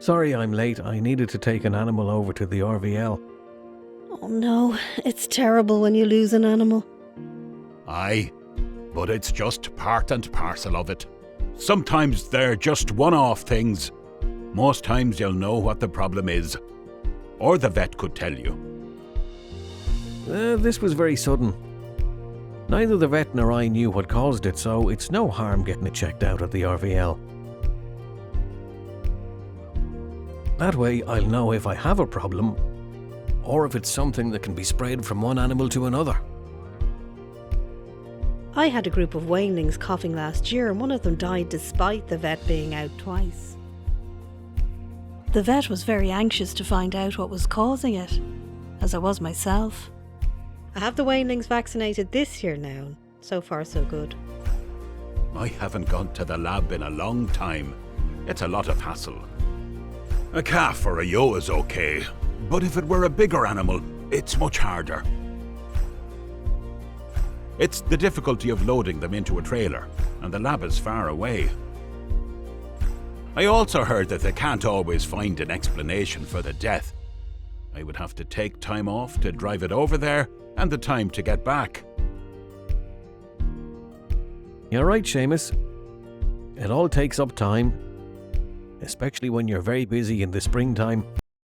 Sorry I'm late. I needed to take an animal over to the RVL. Oh no, it's terrible when you lose an animal. Aye, but it's just part and parcel of it. Sometimes they're just one-off things. Most times you'll know what the problem is. Or the vet could tell you. This was very sudden. Neither the vet nor I knew what caused it, so it's no harm getting it checked out at the RVL. That way I'll know if I have a problem, or if it's something that can be spread from one animal to another. I had a group of weanlings coughing last year and one of them died despite the vet being out twice. The vet was very anxious to find out what was causing it, as I was myself. I have the weanlings vaccinated this year now. So far so good. I haven't gone to the lab in a long time. It's a lot of hassle. A calf or a ewe is okay, but if it were a bigger animal, it's much harder. It's the difficulty of loading them into a trailer, and the lab is far away. I also heard that they can't always find an explanation for the death. I would have to take time off to drive it over there, and the time to get back. You're right, Seamus. It all takes up time, especially when you're very busy in the springtime.